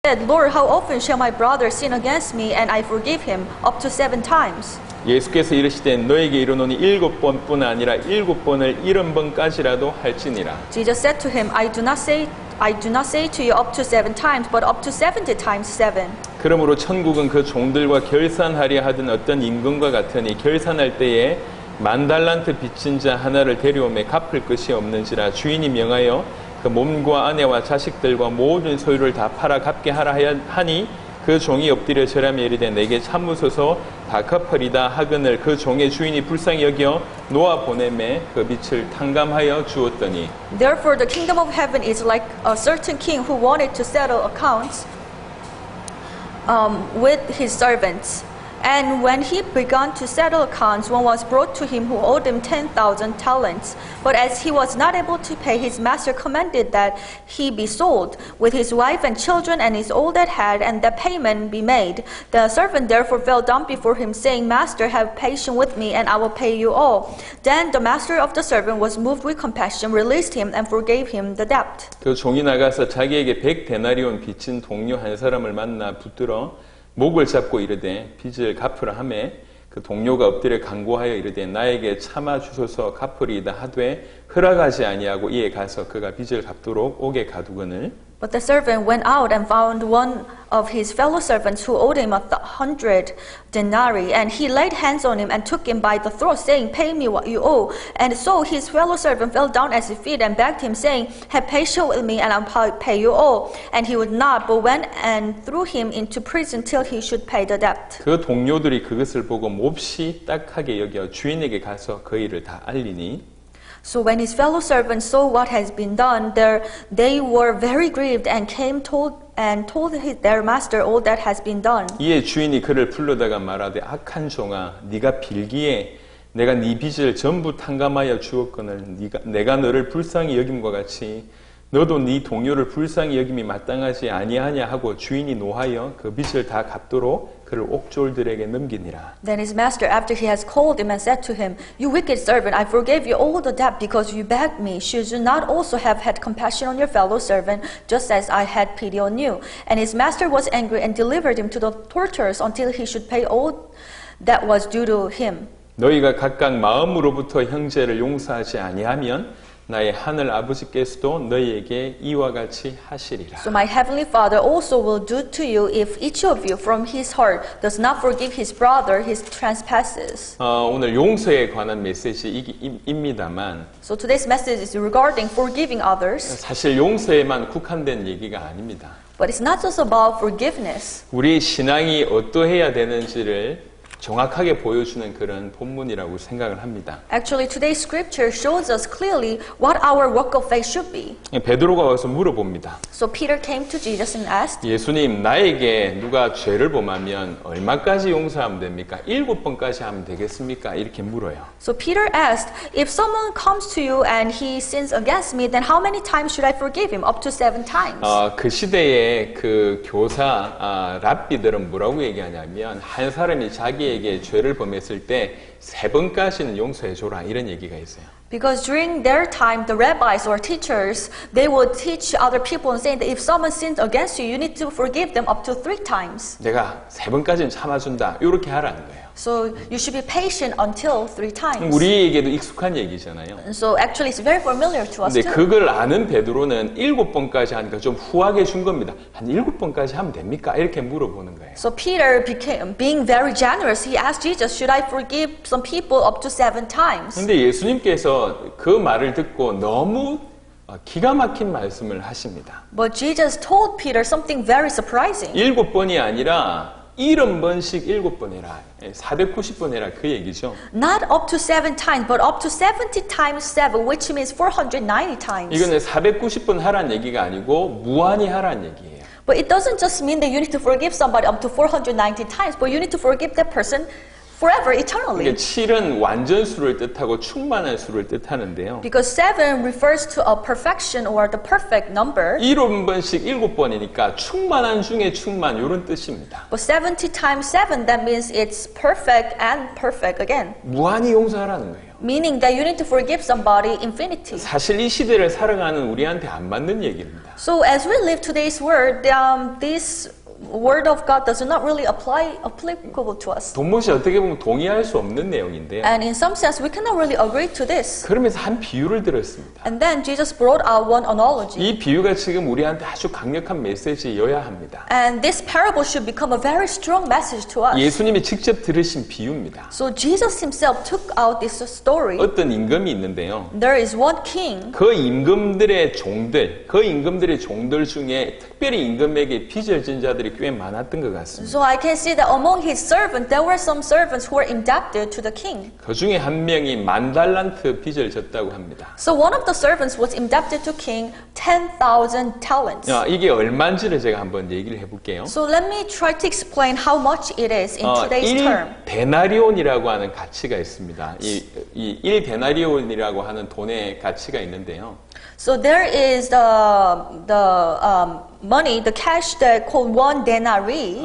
said, Lord, how often shall my brother sin against me and I forgive him? Up to 7 times. 예수께서 이르시되 너에게 이르노니 7번뿐 아니라 7번을 70번까지라도 할지니라. Jesus said to him, I do not say to you up to 7 times, but up to 70 times 7. 그러므로 천국은 그 종들과 결산하려 하던 어떤 임금과 같으니 결산할 때에 10,000달란트 빚진 자 하나를 데려오매 갚을 것이 없는지라 주인이 명하여 그 몸과 아내와 자식들과 모든 소유를 다 팔아 갚게 하라 하니 그 종이 엎드려 절하며 이르되 내게 참으소서 다 갚으리다 하거늘 그 종의 주인이 불쌍히 여겨 놓아 보내매 그 빚을 탕감하여 주었더니 Therefore the kingdom of heaven is like a certain king who wanted to settle accounts with his servants. And when he began to settle accounts, one was brought to him who owed him 10,000 talents. But as he was not able to pay, his master commanded that he be sold, with his wife and children and his all that had, and the payment be made. The servant therefore fell down before him, saying, Master, have patience with me, and I will pay you all. Then the master of the servant was moved with compassion, released him, and forgave him the debt. 그 종이 나가서 자기에게 100데나리온 빚진 동료 한 사람을 만나 붙들어 목을 잡고 이르되 빚을 갚으라 하매 그 동료가 엎드려 간구하여 이르되 나에게 참아 주소서 갚으리이다 하되 허락하지 아니하고 이에 가서 그가 빚을 갚도록 옥에 가두거늘 But the servant went out and found one of his fellow servants who owed him 100 denarii, and he laid hands on him and took him by the throat, saying, Pay me what you owe. And so his fellow servant fell down at his feet and begged him, saying, Have patience with me, and I'll pay you all. And he would not, but went and threw him into prison till he should pay the debt. 그 동료들이 그것을 보고 몹시 딱하게 여겨 주인에게 가서 그 일을 다 알리니 So when his fellow servants saw what has been done, they were very grieved and told their master all that has been done. 이에 주인이 그를 불러다가 말하되 악한 종아 네가 빌기에 내가 네 빚을 전부 탕감하여 주었거늘 내가 너를 불쌍히 여김과 같이 너도 네 동료를 불쌍히 여김이 마땅하지 아니하냐 하고 주인이 노하여 그 빚을 다 갚도록 그를 옥졸들에게 넘기니라. Then his master, after he has called him and said to him, You wicked servant, I forgave you all the debt because you begged me. Should you not also have had compassion on your fellow servant, just as I had pity on you? And his master was angry and delivered him to the torturers until he should pay all that was due to him. 너희가 각각 마음으로부터 형제를 용서하지 아니하면 나의 하늘 아버지께서도 너희에게 이와 같이 하시리라. So my heavenly Father also will do to you if each of you from his heart does not forgive his brother his trespasses. 오늘 용서에 관한 메시지입니다만 So today's message is regarding forgiving others. 사실 용서에만 국한된 얘기가 아닙니다. But it's not just about forgiveness. 우리 신앙이 어떠해야 되는지를 정확하게 보여주는 그런 본문이라고 생각을 합니다. Actually, today's scripture shows us clearly what our walk of faith should be. 베드로가 와서 물어봅니다. So Peter came to Jesus and asked, 예수님, 나에게 누가 죄를 범하면 얼마까지 용서하면 됩니까? 7번까지 하면 되겠습니까? 이렇게 물어요. So Peter asked, if someone comes to you and he sins against me, then how many times should I forgive him? Up to 7 times. 그 시대의 그 교사, 랍비들은 뭐라고 얘기하냐면 한 사람이 자기에게 죄를 범했을 때 3번까지는 용서해줘라 이런 얘기가 있어요. Because during their time, the rabbis or teachers, they would teach other people and saying that if someone sins against you, you need to forgive them up to 3 times. 내가 3번까지는 참아준다 이렇게 하라는 거예요. So you should be patient until 3 times. 우리에게도 익숙한 얘기잖아요. And so actually it's very familiar to us 근데 too. 그걸 아는 베드로는 7번까지 하니까 좀 후하게 준 겁니다. 한 7번까지 하면 됩니까? 이렇게 물어보는 거예요. So Peter being very generous, he asked Jesus, should I forgive some people up to 7 times? 근데 예수님께서 그 말을 듣고 너무 기가 막힌 말씀을 하십니다. But Jesus told Peter something very surprising. 7번이 아니라 70번씩 7번 해라. 490번 해라 그 얘기죠. Not up to 7 times, but up to 70 times 7, which means 490 times. 이거는 490번 하라는 얘기가 아니고 무한히 하라는 얘기예요. But it doesn't just mean that you need to forgive somebody up to 490 times, but you need to forgive that person forever, eternally. 그러니까 7은 완전수를 뜻하고 충만한 수를 뜻하는데요. Because 7 refers to a perfection or the perfect number. 7번씩 7번이니까 충만한 중에 충만 이런 뜻입니다. But 70 times 7, that means it's perfect and perfect again. 무한히 용서하라는 거예요. Meaning that you need to forgive somebody infinity. 사실 이 시대를 살아가는 우리한테 안 맞는 얘기입니다. So as we live today's word, this word of God does not really applicable to us. 돈못이 어떻게 보면 동의할 수 없는 내용인데요. And in some sense, we cannot really agree to this. 그러면서 한 비유를 들었습니다. And then Jesus brought out one analogy. 이 비유가 지금 우리한테 아주 강력한 메시지여야 합니다. And this parable should become a very strong message to us. 예수님이 직접 들으신 비유입니다. So Jesus himself took out this story. 어떤 임금이 있는데요. There is one king. 그 임금들의 종들 중에 특별히 임금에게 빚을 진 자들이 꽤 많았던 것 같습니다. So I can see that among his servants, there were some servants who were indebted to the king. 그 중에 한 명이 10,000달란트 빚을 졌다고 합니다. So one of the servants was indebted to king 10,000 talents. 이게 얼마인지를 제가 한번 얘기를 해볼게요. So let me try to explain how much it is in today's term. 1데나리온이라고 하는 가치가 있습니다. 이 1데나리온이라고 하는 돈의 가치가 있는데요. So there is the money, the cash that called 1 denarii.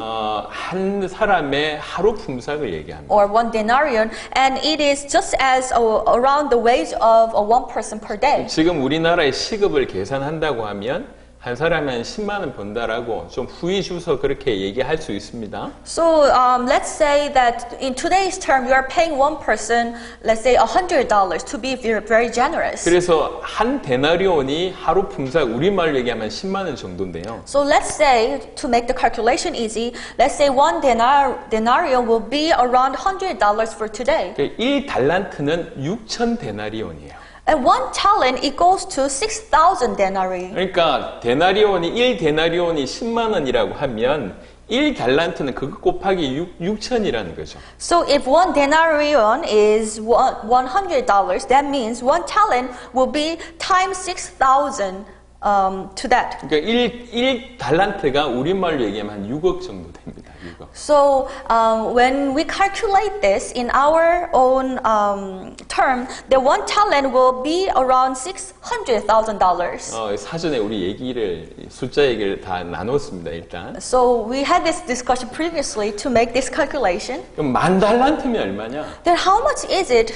한 사람의 하루 품삯을 얘기합니다. Or 1 denarion, and it is just as around the wage of one person per day. 지금 우리나라의 시급을 계산한다고 하면 한 사람이 한 10만 원 번다라고 좀 후이 주서 그렇게 얘기할 수 있습니다. So let's say that in today's term, you are paying one person, let's say $100 to be very generous. 그래서 한 데나리온이 하루 품삯 우리말로 얘기하면 10만 원 정도인데요. So let's say, to make the calculation easy, let's say 1 denarion will be around $100 for today. 1달란트는 6천 데나리온이에요. And 1 talent equals to 6,000 denarii. 그러니까 1데나리온이 10만 원이라고 하면 1달란트는 그거 곱하기 6천이라는 거죠. So if 1 denarion is $100, that means 1 talent will be times 6,000 to that. 그러니까 1달란트가 우리말로 얘기하면 한 6억 정도 됩니다. 6억. So when we calculate this in our own term, the 1 talent will be around $600,000. 사전에 우리 숫자 얘기를 다 나눴습니다. 일단. So we had this discussion previously to make this calculation. 그럼 10,000달란트면 얼마냐? Then how much is it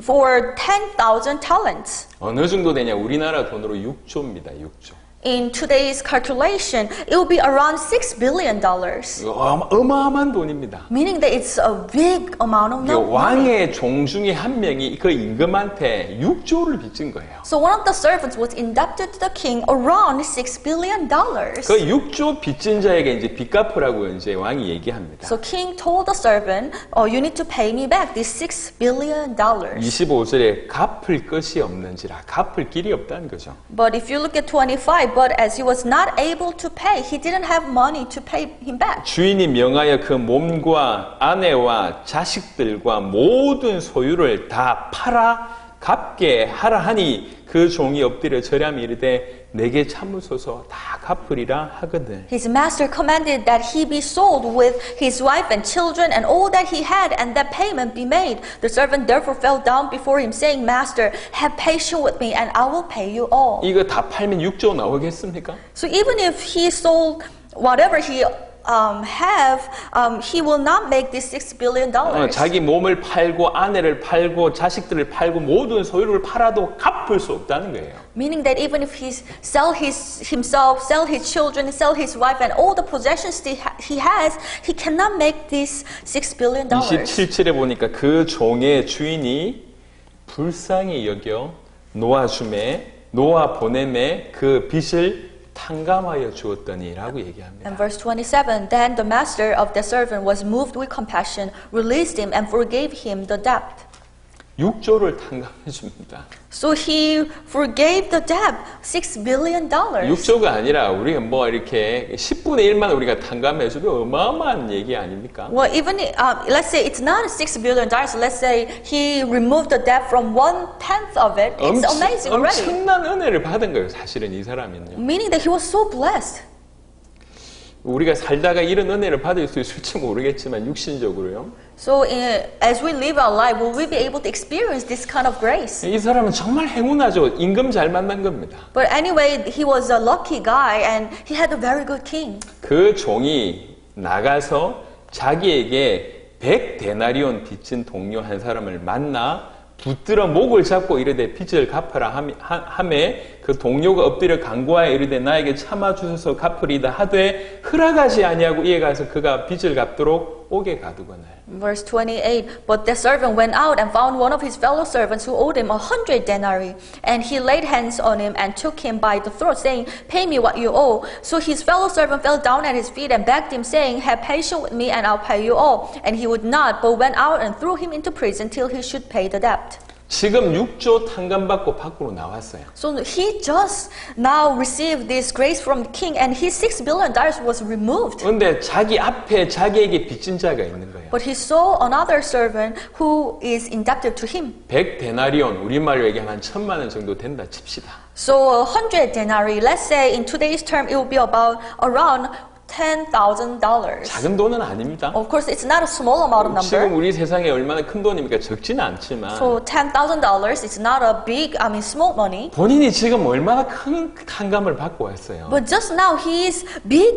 for 10,000 talents? 어느 정도 되냐? 우리나라 돈으로 6조입니다. 6조. In today's calculation, it will be around $6 billion. 어마어마한 돈입니다. Meaning that it's a big amount of money. 왕의 종 중에 한 명이 그 임금한테 6조를 빚진 거예요. So one of the servants was indebted to the king around $6 billion. 그 6조 빚진 자에게 이제 빚 갚으라고 이제 왕이 얘기합니다. So king told the servant, you need to pay me back this $6 billion. 25절에 갚을 것이 없는지라 갚을 길이 없다는 거죠. But if you look at 25, but as he was not able to pay, he didn't have money to pay him back. 주인이 명하여 그 몸과 아내와 자식들과 모든 소유를 다 팔아 갚게 하라 하니 그 종이 엎드려 절하며 이르되 내게 참으소서 다 갚으리라 하거든. His master commanded that he be sold with his wife and children and all that he had, and that payment be made. The servant therefore fell down before him, saying, Master, have patience with me, and I will pay you all. 이거 다 팔면 6조 나오겠습니까? So even if he sold whatever he he will not make this $6 billion. 자기 몸을 팔고 아내를 팔고 자식들을 팔고 모든 소유를 팔아도 갚을 수 없다는 거예요. Meaning that even if he sell himself, sell his children, sell his wife, and all the possessions he has, he cannot make this $6 billion. 27절에 보니까 그 종의 주인이 불쌍히 여겨 놓아 보내매 그 빚을 탕감하여 주었더니라고 얘기합니다. And verse 27, then the master of the servant was moved with compassion, released him, and forgave him the debt. 6조를 탕감해 줍니다. So he forgave the debt, $6 billion. 6조가 아니라 우리가 뭐 이렇게 10분의 1만 우리가 탕감해 주면 어마어마한 얘기 아닙니까? Well, even let's say it's not $6 billion. Let's say he removed the debt from 1/10 of it. It's amazing already. 엄청난 은혜를 받은 거예요. 사실은 이 사람은요. Meaning that he was so blessed. 우리가 살다가 이런 은혜를 받을 수 있을지 모르겠지만 육신적으로요. So as we live our life, will we be able to experience this kind of grace? 이 사람은 정말 행운하죠. 임금 잘 만난 겁니다. But anyway, he was a lucky guy and he had a very good king. 그 종이 나가서 자기에게 100데나리온 빚진 동료 한 사람을 만나 붙들어 목을 잡고 이르되 빚을 갚아라 하매 그 동료가 엎드려 간구하여 이르되 나에게 참아 주소서 갚으리다 하되 허락하지 아니하고 이에 가서 그가 빚을 갚도록 옥에 가두거늘. Verse 28, but the servant went out and found one of his fellow servants who owed him 100 denarii. And he laid hands on him and took him by the throat, saying, pay me what you owe. So his fellow servant fell down at his feet and begged him, saying, have patience with me and I'll pay you all. And he would not, but went out and threw him into prison till he should pay the debt. 지금 6조 탕감받고 밖으로 나왔어요. So he just now received this grace from the king and his $6 billion was removed. 그런데 자기 앞에 자기에게 빚진 자가 있는 거예요. But he saw another servant who is indebted to him. 100데나리온 우리말로 얘기하면 1,000만 원 정도 된다 칩시다. So 100 denarii, let's say in today's term it will be about around $10,000. 작은 돈은 아닙니다. Of course, it's not a small amount of 지금 number. 우리 세상에 얼마나 큰 돈입니까? 적지는 않지만 So $10,000 is not a big, small money. 본인이 지금 얼마나 큰 탕감을 받고 왔어요. But just now, his big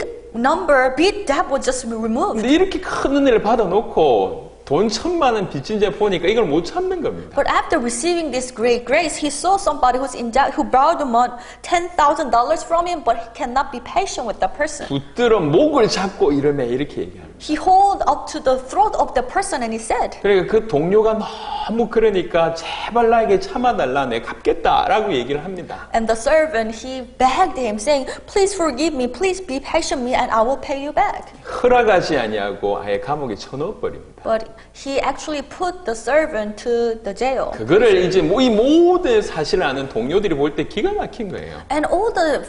debt was just removed. 근데 이렇게 큰 은혜를 받아놓고 돈 1,000만 원 빚진 자 보니까 이걸 못 참는 겁니다. But after receiving this great grace, he saw somebody who's in debt, who borrowed him $10,000 from him, but he cannot be patient with the person. 붙들어 목을 잡고 이러면 이렇게 얘기합니다. He hold up to the throat of the person and he said, 그러니까 그 동료가 너무 그러니까 제발 나에게 참아달라, 내가 갚겠다라고 얘기를 합니다. and the servant, he begged him, saying, please forgive me, please be patient with me, and I will pay you back. 허락하지 아니하고 아예 감옥에 쳐넣어버립니다. But he actually put the servant to the jail. 그거를 이제 이 모든 사실을 아는 동료들이 볼 때 기가 막힌 거예요. And all the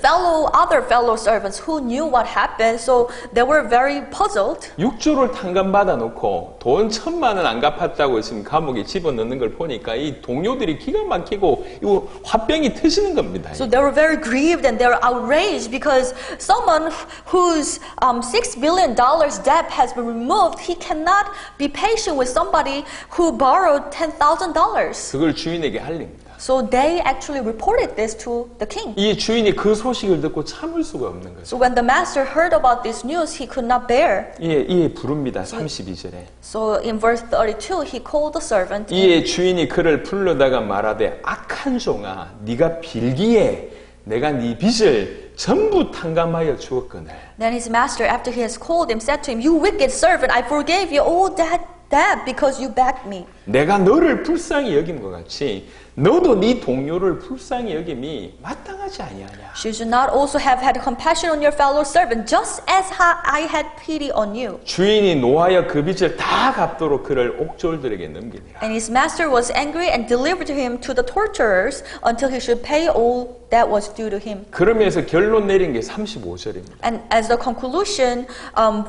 other fellow servants who knew what happened, so they were very puzzled. 6조를 탕감받아 놓고 돈 1,000만 원 안 갚았다고 지금 감옥에 집어넣는 걸 보니까 이 동료들이 기가 막히고 이거 화병이 터지는 겁니다. So they were very grieved and they were outraged because someone whose $6 billion debt has been removed, he cannot be patient with somebody who borrowed $10,000. 그걸 주인에게 알립니다. So they actually reported this to the king. 이 주인이 그 소식을 듣고 참을 수가 없는 거죠. So when the master heard about this news, he could not bear. 이에 부릅니다. 32절에. So in verse 32, he called the servant. 이에 주인이 그를 불러다가 말하되 악한 종아, 네가 빌기에 내가 네 빚을 전부 탕감하여 주었거늘. Then his master, after he has called him, said to him, you wicked servant, I forgave you all that debt because you begged me. 내가 너를 불쌍히 여긴 것 같이 너도 네 동료를 불쌍히 여김이 마땅하지 아니하냐. Should you not also have had compassion on your fellow servant, just as I had pity on you? 주인이 노하여 그 빚을 다 갚도록 그를 옥졸들에게 넘기니라. And his master was angry and delivered him to the torturers until he should pay all that was due to him. 그러면서 결론 내린 게 35절입니다. And as the conclusion,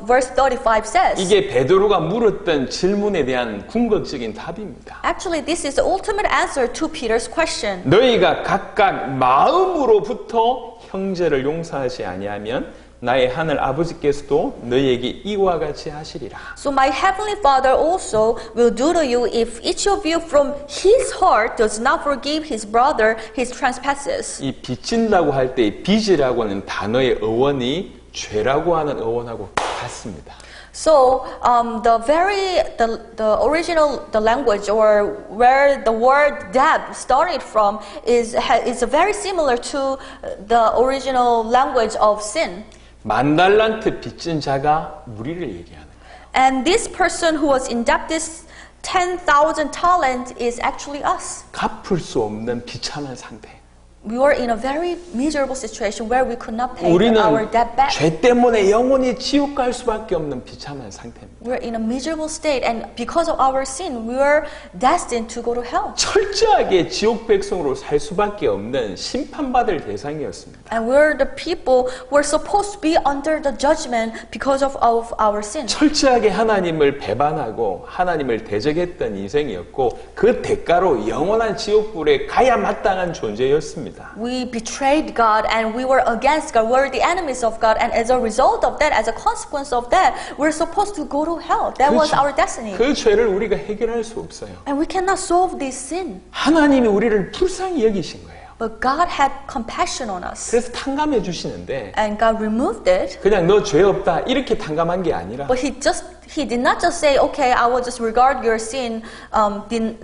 verse 35 says, 이게 베드로가 물었던 질문에 대한 궁극적인 답입니다. actually, this is the ultimate answer to Peter's question. 너희가 각각 마음으로부터 형제를 용서하지 아니하면 나의 하늘 아버지께서도 너희에게 이와 같이 하시리라. So my heavenly Father also will do to you if each of you from his heart does not forgive his brother his trespasses. 이 빚진다고 할 때 빚이라고 하는 단어의 어원이 죄라고 하는 어원하고 같습니다. So the original language or where the word debt started from is very similar to the original language of sin. 10,000달란트 빚진 자가 우리를 얘기하는 거예요. And this person who was indebted 10,000 talents is actually us. 갚을 수 없는 비참한 상태. We were in a very miserable situation where we could not pay 우리는 our debt back. 죄 때문에 영원히 지옥 갈 수밖에 없는 비참한 상태입니다. We're in a miserable state, and because of our sin, we were destined to go to hell. 철저하게 지옥 백성으로 살 수밖에 없는 심판받을 대상이었습니다. And we're the people who are supposed to be under the judgment because of our sin. 철저하게 하나님을 배반하고 하나님을 대적했던 인생이었고 그 대가로 영원한 지옥불에 가야 마땅한 존재였습니다. 했습니다. We betrayed God and we were against God. We're the enemies of God. And as a result of that, as a consequence of that, we're supposed to go to hell. That was our destiny. 그 죄를 우리가 해결할 수 없어요. And we cannot solve this sin. 하나님이 우리를 불쌍히 여기신 거예요. But God had compassion on us. 그래서 탕감해 주시는데 And God removed it. 그냥 너 죄 없다 이렇게 탕감한 게 아니라 But He did not just say, okay, I will just regard your sin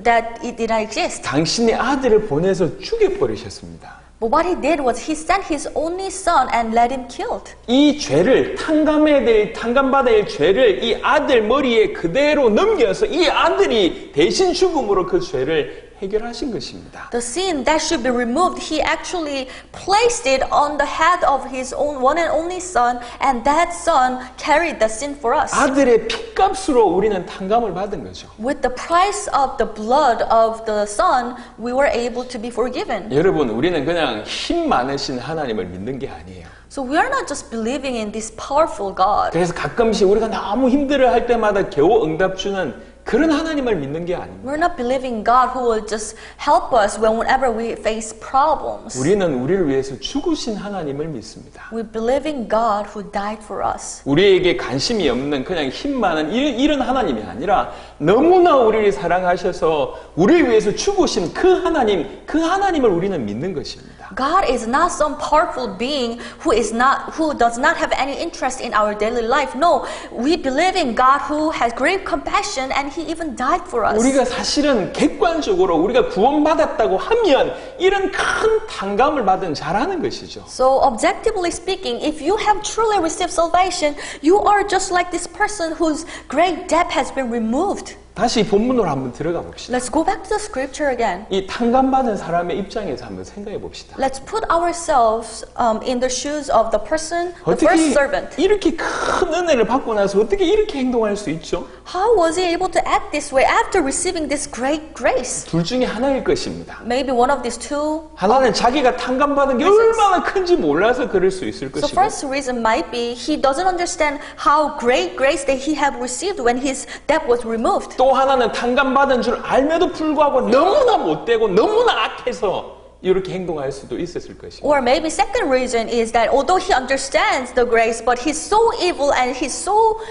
that it did not exist. 당신의 아들을 보내서 죽여버리셨습니다. But what He did was He sent His only son and let him killed. 이 죄를 탕감받아야 할 죄를 이 아들 머리에 그대로 넘겨서 이 아들이 대신 죽음으로 그 죄를 해결하신 것입니다. The sin that should be removed, He actually placed it on the head of His own one and only son, and that son carried the sin for us. 아들의 피값으로 우리는 탕감을 받은 거죠. With the price of the blood of the son, we were able to be forgiven. 여러분, 우리는 그냥 힘 많으신 하나님을 믿는 게 아니에요. So we are not just believing in this powerful God. 그래서 가끔씩 우리가 너무 힘들어할 때마다 겨우 응답 주는 그런 하나님을 믿는 게 아닙니다. We're not believing God who will just help us whenever we face problems. 우리는 우리를 위해서 죽으신 하나님을 믿습니다. We believe in God who died for us. 우리에게 관심이 없는 그냥 힘 많은 이런 하나님이 아니라 너무나 우리를 사랑하셔서 우리를 위해서 죽으신 그 하나님을 우리는 믿는 것입니다. God is not some powerful being who does not have any interest in our daily life. No, we believe in God who has great compassion and He even died for us. 우리가 사실은 객관적으로 우리가 구원받았다고 하면 이런 큰 탕감을 받은 자라는 것이죠. So objectively speaking, if you have truly received salvation, you are just like this person whose great debt has been removed. 다시 본문으로 한번 들어가 봅시다. Let's go back to the scripture again. 이 탕감받은 사람의 입장에서 한번 생각해 봅시다. Let's put ourselves in the shoes of the person, the first 어떻게 servant. 이렇게 큰 은혜를 받고 나서 어떻게 이렇게 행동할 수 있죠? How was he able to act this way after receiving this great grace? 둘 중에 하나일 것입니다. Maybe one of these two. 하나는 자기가 탕감받은 게 얼마나 큰지 몰라서 그럴 수 있을 So 것이고 first reason might be he doesn't understand how great grace that he had received when his debt was removed. 또 하나는 탕감받은 줄 알면도 불구하고 너무나 못되고 너무나 악해서 이렇게 행동할 수도 있었을 것이고 Or maybe second reason is that although he understands the grace, but he's so evil and he's so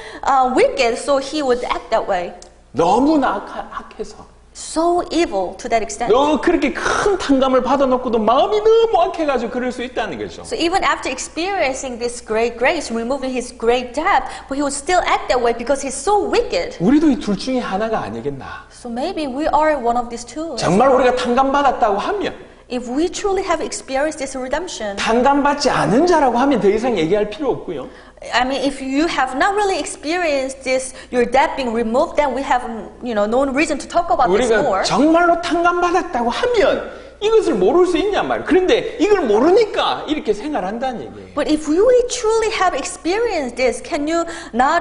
wicked, so he would act that way. 너무나 악해서 So evil to that extent. 너 그렇게 큰 탕감을 받아놓고도 마음이 너무 악해가지고 그럴 수 있다는 거죠. So even after experiencing this great grace, removing his great debt, but he would still act that way because he's so wicked. 우리도 이 둘 중에 하나가 아니겠나. So maybe we are one of these two. 정말 우리가 탕감받았다고 하면 If we truly have experienced this redemption, 탕감받지 않은 자라고 하면 더 이상 얘기할 필요 없고요. I mean, if you have not really experienced this, your debt being removed, then we have, no reason to talk about this more. 우리가 정말로 탕감받았다고 하면 이것을 모를 수 있냔 말이에요. 그런데 이걸 모르니까 이렇게 생활한다는 얘기예요. But if you truly have experienced this, can you not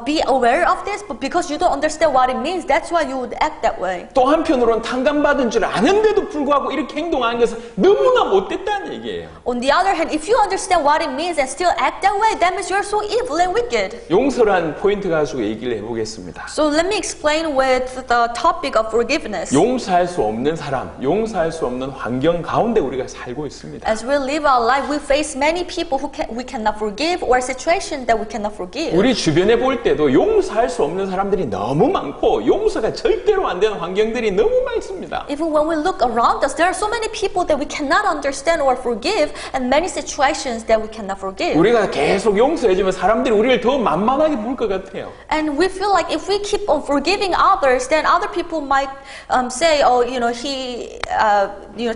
be aware of this? But because you don't understand what it means, that's why you would act that way. 또 한편으로는 탕감받은 줄 아는데도 불구하고 이렇게 행동하는 것은 너무나 못됐다는 얘기예요. On the other hand, if you understand what it means and still act that way, that means you're so evil and wicked. 용서란 포인트 가지고 얘기를 해보겠습니다. So let me explain with the topic of forgiveness. 용서할 수 없는 사람, 용서할 수 없는 환경 가운데 우리가 살고 있습니다. As we live our life, we face many people we cannot forgive or situations that we cannot forgive. 우리 주변에 볼 때도 용서할 수 없는 사람들이 너무 많고 용서가 절대로 안 되는 환경들이 너무 많습니다. Even when we look around us, there are so many people that we cannot understand or forgive, and many situations that we cannot forgive. 우리가 계속 용서해주면 사람들이 우리를 더 만만하게 볼 것 같아요. And we feel like if we keep on forgiving others, then other people might say, "Oh, he,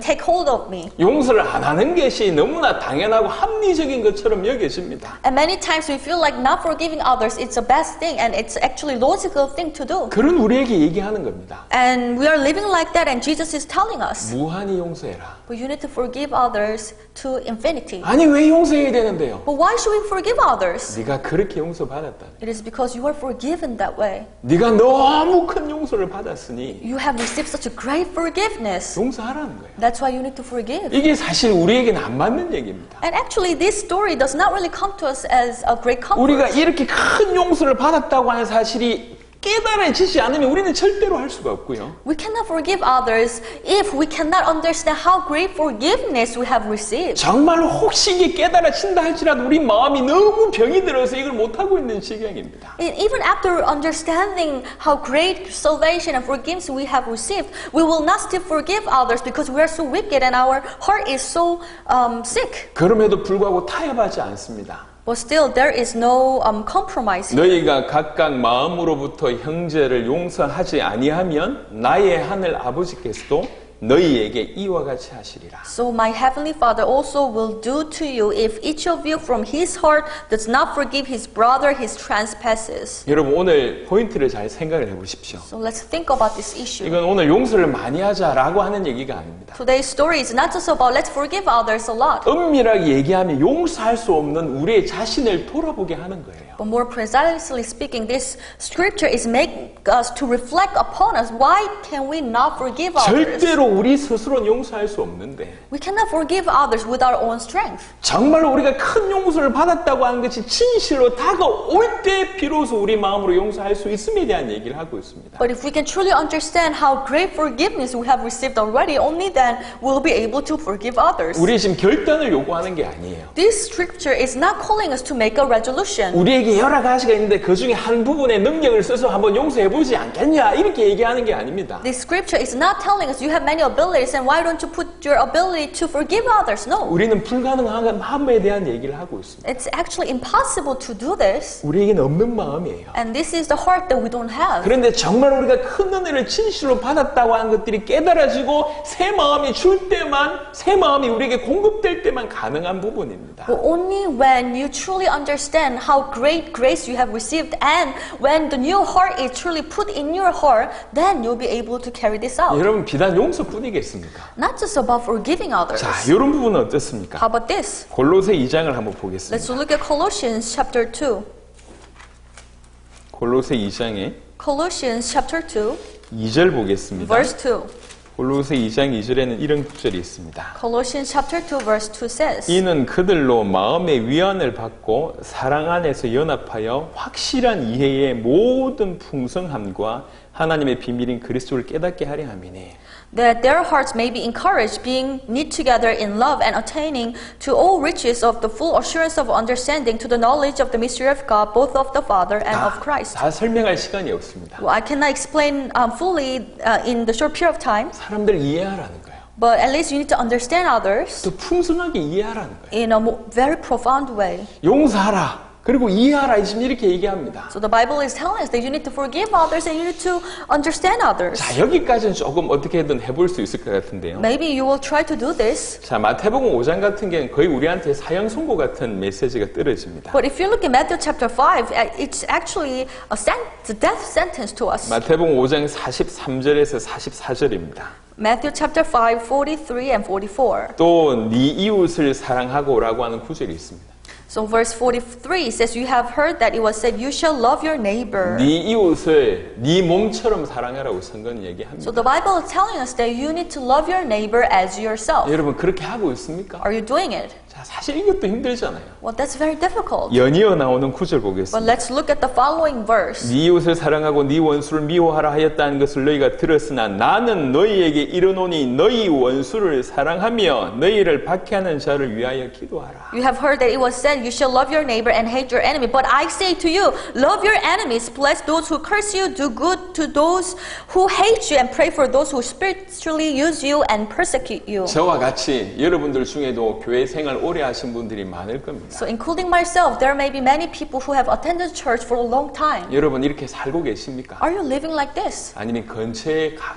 take hold of me." 용서를 안 하는 것이 너무나 당연하고 합리적인 것처럼 여겨집니다. And many times we feel like not forgiving others, it's a bad thing, and it's actually logical thing to do. 그런 우리에게 얘기하는 겁니다. And we are living like that, and Jesus is telling us, 무한히 용서해라. but you need to forgive others to infinity. 아니 왜 용서해야 되는데요? But why should we forgive others? 네가 그렇게 용서받았다. It is because you are forgiven that way. 네가 너무 큰 용서를 받았으니 You have received such a great forgiveness. 용서하라는 거예요. That's why you need to forgive. 이게 사실 우리에게는 안 맞는 얘기입니다. And actually, this story does not really come to us as a great comfort. 우리가 이렇게 큰 용서를 받았다고 하는 사실이 깨달아지지 않으면 우리는 절대로 할 수가 없고요. We cannot forgive others if we cannot understand how great forgiveness we have received. 정말 혹시 이게 깨달아진다 할지라도 우리 마음이 너무 병이 들어서 이걸 못하고 있는 지경입니다. And even after understanding how great salvation and forgiveness we have received, we will not still forgive others because we are so wicked and our heart is so sick. 그럼에도 불구하고 타협하지 않습니다. But still, there is no compromise. 너희가 각각 마음으로부터 형제를 용서하지 아니하면 나의 하늘 아버지께서도 너희에게 이와 같이 하시리라. So my heavenly Father also will do to you if each of you from his heart does not forgive his brother his trespasses. 여러분 오늘 포인트를 잘 생각을 해보십시오. So let's think about this issue. 이건 오늘 용서를 많이 하자라고 하는 얘기가 아닙니다. Today's story is not just about let's forgive others a lot, 엄밀하게 얘기하면 용서할 수 없는 우리의 자신을 돌아보게 하는 거예요. but more precisely speaking, this scripture is making us to reflect upon us. Why can we not forgive others? 절대로 우리 스스로는 용서할 수 없는데 We cannot forgive others with our own strength. 정말로 우리가 큰 용서를 받았다고 하는 것이 진실로 다가올 때 비로소 우리 마음으로 용서할 수 있음에 대한 얘기를 하고 있습니다. But if we can truly understand how great forgiveness we have received already, only then we'll be able to forgive others. 우리 지금 결단을 요구하는 게 아니에요. This scripture is not calling us to make a resolution. 우리에게 여러 가지가 있는데 그 중에 한 부분의 능력을 써서 한번 용서해보지 않겠냐 이렇게 얘기하는 게 아닙니다. This scripture is not telling us you have many abilities and why don't you put your ability to forgive others? No. 우리는 불가능한 마음에 대한 얘기를 하고 있습니다. It's actually impossible to do this. 우리에게는 없는 마음이에요. And this is the heart that we don't have. 그런데 정말 우리가 큰 은혜를 진실로 받았다고 하는 것들이 깨달아지고 새 마음이 줄 때만, 새 마음이 우리에게 공급될 때만 가능한 부분입니다. But only when you truly understand how great grace you have received and when the new heart is truly put in your heart, then you'll be able to carry this out. 여러분 비단 용서뿐이겠습니까? Not just about forgiving others. 자, 이런 부분은 어떻습니까? How about this? 골로새 2장을 한번 Let's 보겠습니다. look at Colossians chapter 2. 골로새 2장에 Colossians chapter 2, 2절 보겠습니다. verse 2. 골로새 2장 2절에는 이런 구절이 있습니다. Colossians chapter 2, verse 2 says, 이는 그들로 마음의 위안을 받고 사랑 안에서 연합하여 확실한 이해의 모든 풍성함과 하나님의 비밀인 그리스도를 깨닫게 하려 함이니 that their hearts may be encouraged, being knit together in love and attaining to all riches of the full assurance of understanding to the knowledge of the mystery of God, both of the Father and of Christ. 다 설명할 시간이 없습니다. Well, I cannot explain fully in the short period of time, 사람들 이해하라는 거예요. but at least you need to understand others 또 풍성하게 이해하라는 거예요. in a very profound way. 용서하라. 그리고 이해하라. 지금 이렇게 얘기합니다. So the Bible is telling us that you need to forgive others and you need to understand others. 자, 여기까지는 조금 어떻게든 해볼 수 있을 것 같은데요. Maybe you will try to do this. 자, 마태복음 5장 같은 경우는 거의 우리한테 사형 선고 같은 메시지가 떨어집니다. But if you look at Matthew chapter 5, it's actually a death sentence to us. 마태복음 5장 43절에서 44절입니다. Matthew chapter 5, 43 and 44. 또 네 이웃을 사랑하고라고 하는 구절이 있습니다. So verse 43 says, you have heard that it was said, you shall love your neighbor. 네 이웃을 네 몸처럼 사랑하라고 선거는 얘기합니다. So the Bible is telling us that you need to love your neighbor as yourself. 여러분 그렇게 하고 있습니까? Are you doing it? 자, 사실 이것도 힘들잖아요. Well, that's very difficult. 연이어 나오는 구절 But 보겠습니다. let's look at the following verse. 네 이웃을 사랑하고 네 원수를 미워하라 하였다는 것을 너희가 들었으나 나는 너희에게 이르노니 너희 원수를 사랑하며 너희를 박해하는 자를 위하여 기도하라. You have heard that it was said, you shall love your neighbor and hate your enemy. But I say to you, love your enemies, bless those who curse you, do good to those who hate you, and pray for those who spiritually use you and persecute you. 저와 같이 여러분들 중에도 교회 생활 오래 하신 분들이 많을 겁니다. So including myself, there may be many people who have attended church for a long time. 여러분 이렇게 살고 계십니까? Are you living like this? 아니면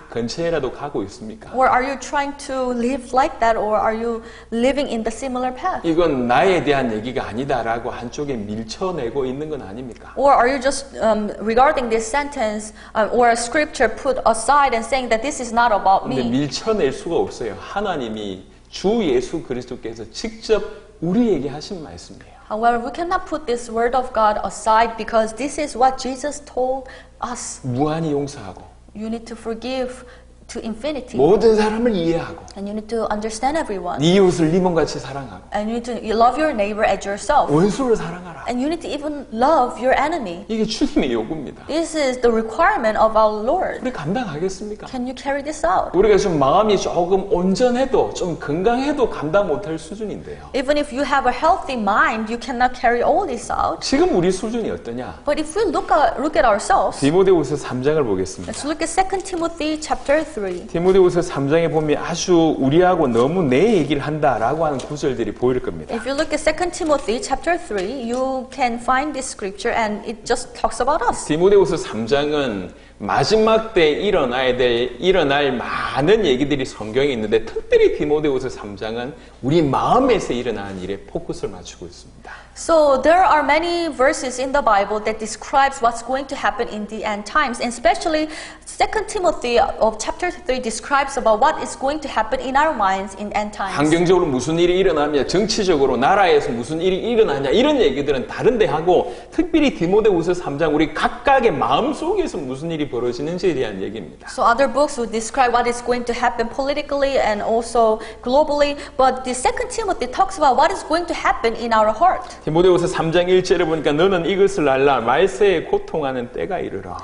근처에라도 가고 있습니까? Or are you trying to live like that? Or are you living in the similar path? 이건 나에 대한 얘기가 아니다라고 한쪽에 밀쳐내고 있는 건 아닙니까? Or are you just regarding this sentence or a scripture put aside and saying that this is not about 근데 me? 밀쳐낼 수가 없어요. 하나님이 주 예수 그리스도께서 직접 우리에게 하신 말씀이에요. However, we cannot put this word of God aside because this is what Jesus told us. 무한히 용서하고 You need to forgive to infinity. 모든 사람을 이해하고 And you need to understand everyone. 네 이웃을 네 몸같이 사랑하고 And you need to love your neighbor as yourself. 원수를 사랑하라. And you need to even love your enemy. 이게 주님의 요구입니다. This is the requirement of our Lord. 우리 감당하겠습니까? Can you carry this out? 우리가 좀 마음이 조금 온전해도 좀 건강해도 감당 못할 수준인데요. Even if you have a healthy mind, you cannot carry all this out. 지금 우리 수준이 어떠냐? But if we look at ourselves, 디모데후서 3장을 보겠습니다. let's look at 2 Timothy chapter 3. 디모데후서 3장에 보면 아주 우리하고 너무 내 얘기를 한다라고 하는 구절들이 보일 겁니다. If you look at 2 Timothy chapter 3, you can find this scripture and it just talks about us. 디모데후서 3장은 마지막 때 일어날 많은 얘기들이 성경에 있는데 특별히 디모데후서 3장은 우리 마음에서 일어나는 일에 포커스를 맞추고 있습니다. So there are many verses in the Bible that describes what's going to happen in the end times, and especially 2 Timothy of chapter 3 describes about what is going to happen in our minds in end times. 환경적으로 무슨 일이 일어나냐, 정치적으로 나라에서 무슨 일이 일어나냐 이런 얘기들은 다른데 하고 특별히 디모데후서 3장 우리 각각의 마음 속에서 무슨 일이 벌어지는지에 대한 얘기입니다. So other books would describe what is going to happen politically and also globally, but the 2 Timothy talks about what is going to happen in our heart. 디모데후서 3장 1절에 보니까 너는 이것을 알라 말세에 고통하는 때가 이르라.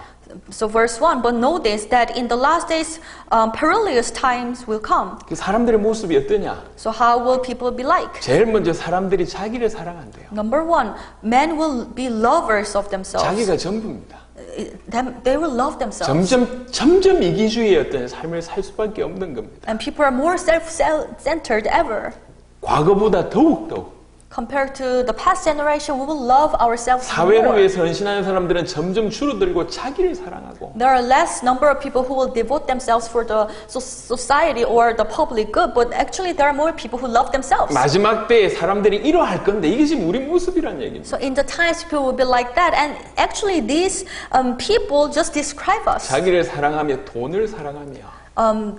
So verse 1, but know this, that in the last days perilous times will come. 그 사람들의 모습이 어떠냐? So how will people be like? 제일 먼저 사람들이 자기를 사랑한대요. Number 1, men will be lovers of themselves. 자기가 전부입니다. They will love themselves. 점점 이기주의의 어떤 삶을 살 수밖에 없는 겁니다. And people are more self-centered ever. 과거보다 더욱 Compared to the past generation, we will love ourselves 사회를 more. 위해서 헌신하는 사람들은 점점 줄어들고 자기를 사랑하고 There are less number of people who will devote themselves for the society or the public good, but actually there are more people who love themselves. 마지막 때에 사람들이 이러할 건데 이게 지금 우리 모습이란 얘기입니다. So in the times people will be like that, and actually these people just describe us. 자기를 사랑하며 돈을 사랑하며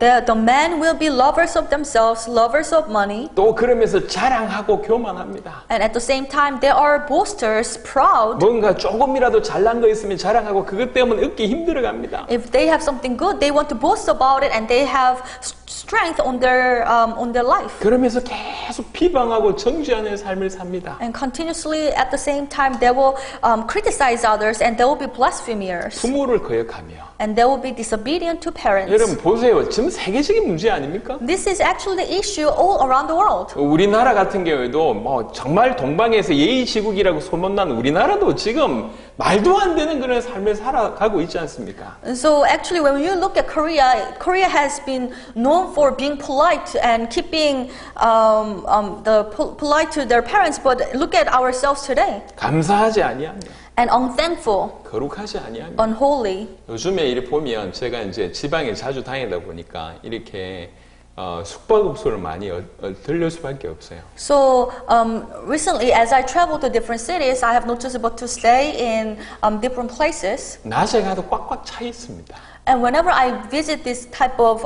The men will be lovers of themselves, lovers of money, 또 그러면서 자랑하고 교만합니다. and at the same time they are boasters, proud. 뭔가 조금이라도 잘난 거 있으면 자랑하고 그것 때문에 얻기 힘들어갑니다. If they have something good, they want to boast about it, and they have strength on their life. 그러면서 계속 비방하고 정죄하는 삶을 삽니다. And continuously at the same time they will criticize others, and they will be blasphemers, 부모를 거역하며 and they will be disobedient to parents. 여러분 보세요. 지금 세계적인 문제 아닙니까? This is actually the issue all around the world. 우리나라 같은 경우에도 뭐 정말 동방에서 예의지국이라고 소문난 우리나라도 지금 말도 안 되는 그런 삶을 살아가고 있지 않습니까? So actually when you look at Korea has been known for being polite and keeping polite to their parents, but look at ourselves today. 감사하지 아니하며 And unthankful, 거룩하지 아니하며 unholy. 요즘에 이렇게 보면 제가 이제 지방에 자주 다니다 보니까 이렇게 숙박업소를 많이 들릴 수밖에 없어요. So recently, as I travel to different cities, I have noticed about to stay in different places. 낮에 가도 꽉꽉 차 있습니다. And whenever I visit this type of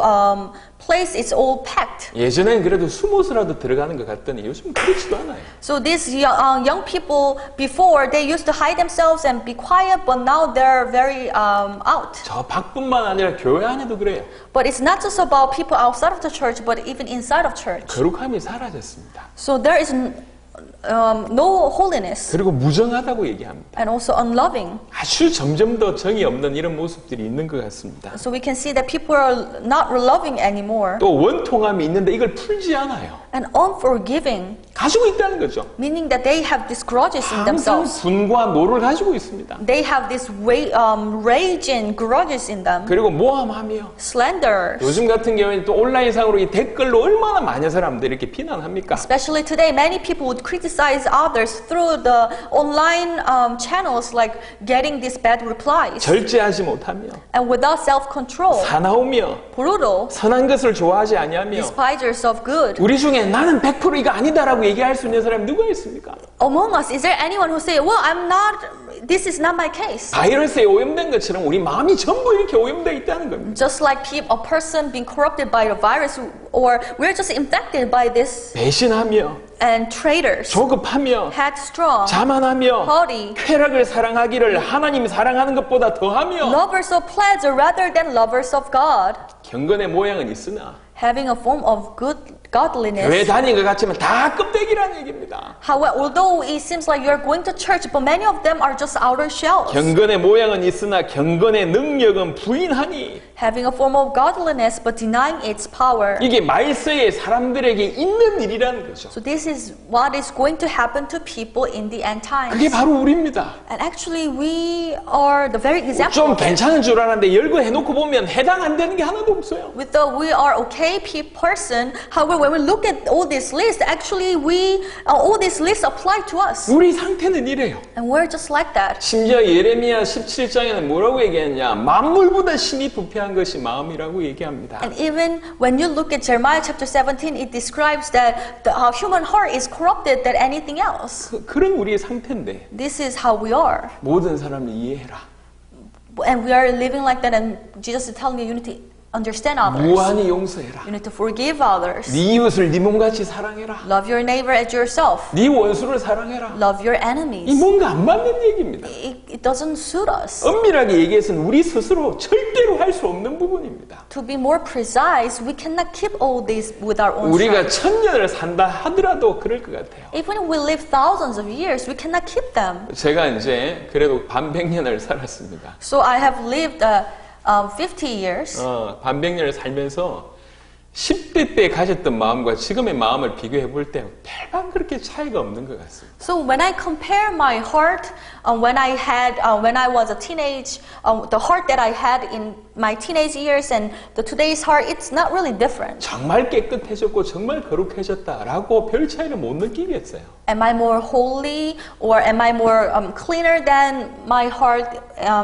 place, it's all packed. 예전엔 그래도 숨어서라도 들어가는 것 같더니 요즘 그렇지도 않아요. So these young people before they used to hide themselves and be quiet, but now they're very out. 저 밖뿐만 아니라 교회 안에도 그래요. But it's not just about people outside of the church, but even inside of church. 거룩함이 사라졌습니다. So there is no holiness 그리고 무정하다고 얘기합니다. and also unloving. 아주 점점 더 정이 없는 이런 모습들이 있는 것 같습니다. So we can see that people are not loving anymore. 또 원통함이 있는데 이걸 풀지 않아요. And unforgiving, 가지고 있다는 거죠. meaning that they have these grudges in 항상 themselves. 분과 노를 가지고 있습니다. They have this rage and grudges in them. 그리고 모함하며 Slanders. 요즘 같은 경우에는 또 온라인상으로 이 댓글로 얼마나 많은 사람들이 이렇게 비난합니까? Especially today, many people would criticize others through the online channels, like getting these bad replies. 절제하지 못하며 And without self-control, 사나우며 brutal, 선한 것을 좋아하지 아니하며 despisers of good. 우리 중에 나는 100% 이거 아니다라고 얘기할 수 있는 사람이 누가 있습니까? Among us, is there anyone who say, well, I'm not this is not my case. 바이러스에 오염된 것처럼 우리 마음이 전부 이렇게 오염되어 있다는 겁니다. Just like a person being corrupted by a virus, or we're just infected by this. 배신하며 And traitors, 조급하며 headstrong, 자만하며 haughty, 쾌락을 사랑하기를 하나님이 사랑하는 것보다 더하며 lovers of pleasure rather than lovers of God, 경건의 모양은 있으나 having a form of good godliness. 교회 다니는 것 같지만 다 껍데기라는 얘기입니다. However, although it seems like you're going to church, but many of them are just outer shells. 경건의 모양은 있으나 경건의 능력은 부인하니 Having a form of godliness, but denying its power. 이게 말세에 사람들에게 있는 일이라는 거죠. So this is what is going to happen to people in the end times. 그게 바로 우리입니다. And actually, we are the very example. 좀 of it. 괜찮은 줄 알았는데 열거 해놓고 보면 해당 안 되는 게 하나도 없어요. With the we are okay person, however, when we look at all this list, actually all these lists apply to us, 우리 상태는 이래요. and we're just like that. 심지어 예레미야 17장에는 뭐라고 얘기했냐? 만물보다 신이 부패한 것이 마음이라고 얘기합니다. And even when you look at Jeremiah chapter 17, it describes that the human heart is corrupted than anything else. 그런 우리의 상태인데 This is how we are, 모든 사람을 이해해라. and we are living like that. And Jesus is telling you, you need to understand others. 무한히 용서해라. You need to forgive others. 네 이웃을 네 몸같이 사랑해라. Love your neighbor as yourself. 네 원수를 사랑해라. Love your 이 enemies. 뭔가 안 맞는 얘기입니다. It doesn't suit us. 엄밀하게 얘기해서는 우리 스스로 절대로 할 수 없는 부분입니다. To be more precise, we cannot keep all this with our own 우리가 strength. 1000년을 산다 하더라도 그럴 것 같아요. Even if we live thousands of years, we cannot keep them. 제가 이제 그래도 반백년을 살았습니다. So I have lived 50 years. 반백년을 살면서 10대 때 가졌던 마음과 지금의 마음을 비교해 볼 때 별반 그렇게 차이가 없는 것 같습니다. So when I compare my heart when I was a teenage, the heart that I had in my teenage years and today's heart, it's not really different. 정말 깨끗해졌고 정말 거룩해졌다라고 별 차이를 못 느끼겠어요. Am I more holy or am I more cleaner than my heart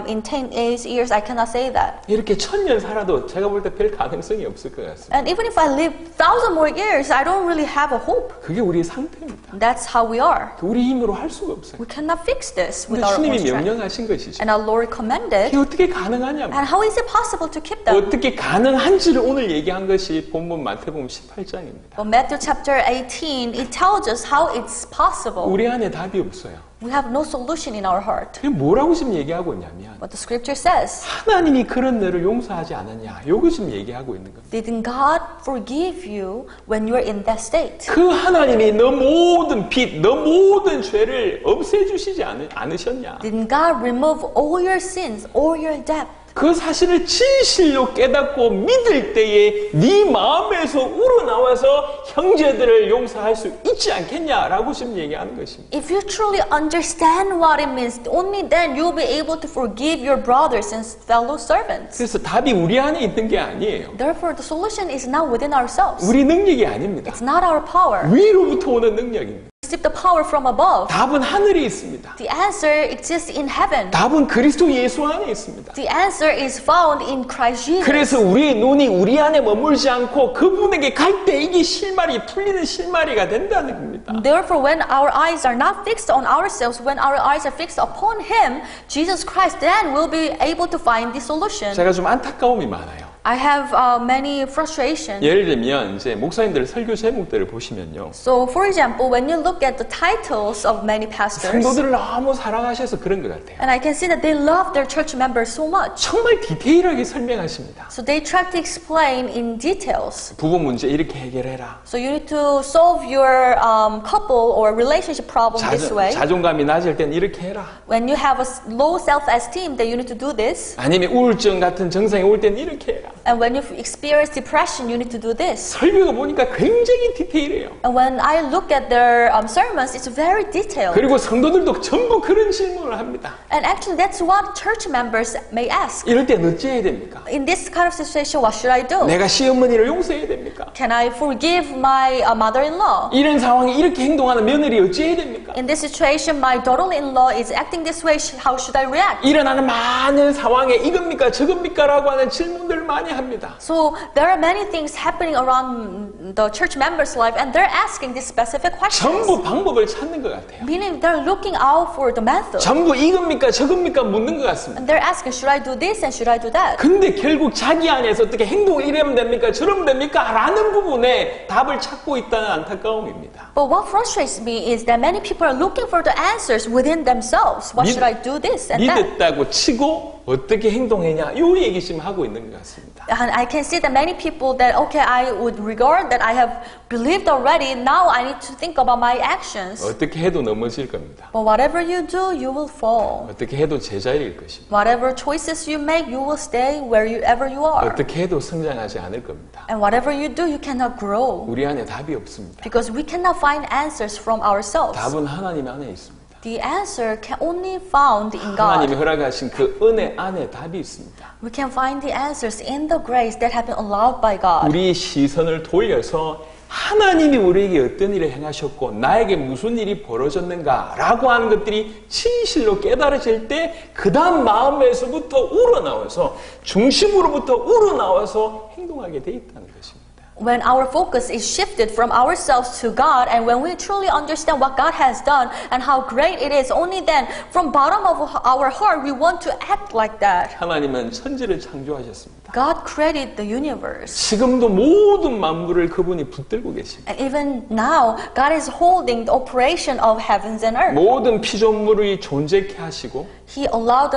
in teenage years? I cannot say that. 이렇게 1000년 살아도 제가 볼 때 별 가능성이 없을 것 같습니다. And even if I live 1,000 more years, I don't really have a hope. 그게 우리의 상태입니다. That's how we are. 우리 힘으로 할 수가 없어요. We cannot fix this with 근데 our own 주님이 strength. 명령하신 것이죠. And our Lord commanded. 이게 어떻게 가능하냐면 And how is it possible to keep them? 어떻게 가능한지를 오늘 얘기한 것이 본문 마태복음 18장입니다. But Matthew chapter 18, it tells us how it's possible. 우리 안에 답이 없어요. We have no solution in our heart. 그게 뭐라고 지금 얘기하고 있냐면 What the scripture says. 하나님이 그런 너를 용서하지 않았냐. 요거 지금 얘기하고 있는 겁니다. Didn't God forgive you when you were in that state? 그 하나님이 너 모든 빚, 너 모든 죄를 없애주시지 않으셨냐. Didn't God remove all your sins, all your debt? 그 사실을 진실로 깨닫고 믿을 때에 네 마음에서 우러나와서 형제들을 용서할 수 있지 않겠냐라고 지금 얘기하는 것입니다. If you truly understand what it means, only then you'll be able to forgive your brothers and fellow servants. 그래서 답이 우리 안에 있는 게 아니에요. Therefore, the solution is not within ourselves. 우리 능력이 아닙니다. It's not our power. 위로부터 오는 능력입니다. Receive the power from above. 답은 하늘에 있습니다. The answer exists in heaven. 답은 그리스도 예수 안에 있습니다. The answer is found in Christ Jesus. 그래서 우리의 눈이 우리 안에 머물지 않고 그분에게 갈 때 이게 실마리 풀리는 실마리가 된다는 겁니다. Therefore, when our eyes are not fixed on ourselves, when our eyes are fixed upon Him, Jesus Christ, then we'll be able to find the solution. 제가 좀 안타까움이 많아요. I have many frustrations. 예를 들면 이제 목사님들 설교 제목들을 보시면요. So, for example, when you look at the titles of many pastors, 성도들을 너무 사랑하셔서 그런 것 같아요. and I can see that they love their church members so much. 정말 디테일하게 설명하십니다. So they try to explain in details. 부부 문제 이렇게 해결해라. So you need to solve your couple or relationship problem this way. 자존감이 낮을 땐 이렇게 해라. When you have a low self-esteem, then you need to do this. 아니면 우울증 같은 증상이 올 땐 이렇게 해라. And when you experience depression, you need to do this. 설교가 보니까 굉장히 디테일해요. And when I look at their sermons, it's very detailed. 그리고 성도들도 전부 그런 질문을 합니다. And actually, that's what church members may ask. 이럴 땐 어찌해야 됩니까? In this kind of situation, what should I do? 내가 시어머니를 용서해야 됩니까? Can I forgive my mother-in-law? 이런 상황에 이렇게 행동하는 며느리 어찌해야 됩니까? In this situation, my daughter-in-law is acting this way. How should I react? 일어나는 많은 상황에 이겁니까 저겁니까 라고 하는 질문들을 많이 합니다. So there are many things happening around the church members' life, and they're asking these specific questions. 전부 방법을 찾는 것 같아요. Meaning they're looking out for the method. 전부 이겁니까 저겁니까 묻는 것 같습니다. And they're asking, should I do this and should I do that? 근데 결국 자기 안에서 어떻게 행동을 이러면 됩니까? 저러면 됩니까? 라는 부분에 답을 찾고 있다는 안타까움입니다. But what frustrates me is that many people are looking for the answers within themselves. What should I do this and that? 믿었다고 치고 어떻게 행동했냐? 요 얘기 지금 하고 있는 것 같습니다. And I can see that many people that, okay, I would regard that I have believed already. Now I need to think about my actions. 어떻게 해도 넘어질 겁니다. But whatever you do, you will fall. 어떻게 해도 제자리일 것입니다. Whatever choices you make, you will stay wherever you are. 어떻게 해도 성장하지 않을 겁니다. And whatever you do, you cannot grow. 우리 안에 답이 없습니다. Because we cannot find answers from ourselves. 답은 하나님 안에 있습니다. The answer can only found in 하나님이 God. 허락하신 그 은혜 안에 답이 있습니다. We can find the answers in the grace that have been allowed by God. 우리 시선을 돌려서 하나님이 우리에게 어떤 일을 행하셨고 나에게 무슨 일이 벌어졌는가라고 하는 것들이 진실로 깨달아질 때 그 다음 마음에서부터 우러나와서 중심으로부터 우러나와서 행동하게 돼 있다는 것입니다. When our focus is shifted from ourselves to God, and when we truly understand what God has done and how great it is, only then from bottom of our heart we want to act like that. 하나님은 천지를 창조하셨습니다. God created the universe. 지금도 모든 만물을 그분이 붙들고 계십니다. And even now, God is holding the operation of heavens and earth. 모든 피조물이 존재케 하시고 He allowed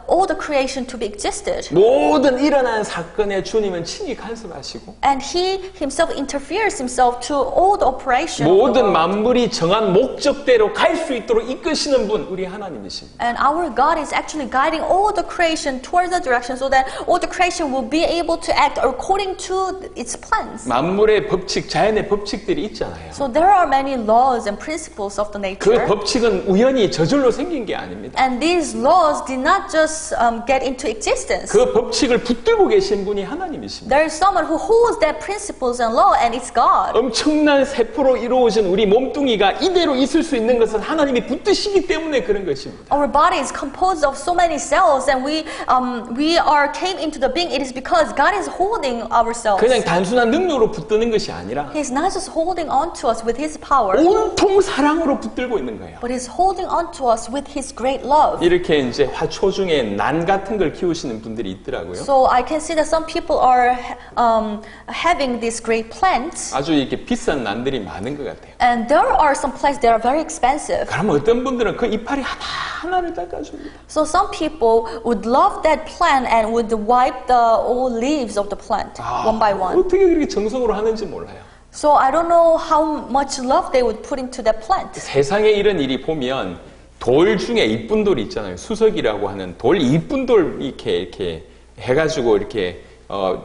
all the creation to be existed. 모든 일어난 사건에 주님은 친히 간섭하시고 And He Himself interferes Himself to all the operation of the 모든 world. 만물이 정한 목적대로 갈 수 있도록 이끄시는 분 우리 하나님이십니다. And our God is actually guiding all the creation towards the direction so that all the creation will be able to act according to its plans. 만물의 법칙, 자연의 법칙들이 있잖아요. So there are many laws and principles of the 그 nature. 법칙은 우연히 저절로 생긴 게 아닙니다. And these laws did not just get into existence. 그 법칙을 붙들고 계신 분이 하나님이십니다. There is someone who holds that principles and law, and it's God. 엄청난 세포로 이루어진 우리 몸뚱이가 이대로 있을 수 있는 것은 하나님이 붙드시기 때문에 그런 것입니다. Our body is composed of so many cells, and we came into the being. It is because God is holding our cells. 그냥 단순한 능력으로 붙드는 것이 아니라 He's not just holding on to us with His power, 온통 사랑으로 붙들고 있는 거예요. but He's holding on to us with His great love. 이렇게 이제 화초 중에 난 같은 걸 키우시는 분들이 있더라고요. So I can see that some people are having these great plants, 아주 이렇게 비싼 난들이 많은 것 같아요. and there are some plants that are very expensive. 그러면 어떤 분들은 그 이파리 하나를 닦아줍니다. So some people would love that plant and would wipe the old leaves of the plant one by one. 어떻게 그렇게 정성으로 하는지 몰라요. So I don't know how much love they would put into that plant. 세상에 이런 일이 보면 돌 중에 이쁜 돌이 있잖아요. 수석이라고 하는 돌, 이쁜 돌 이렇게 해가지고 이렇게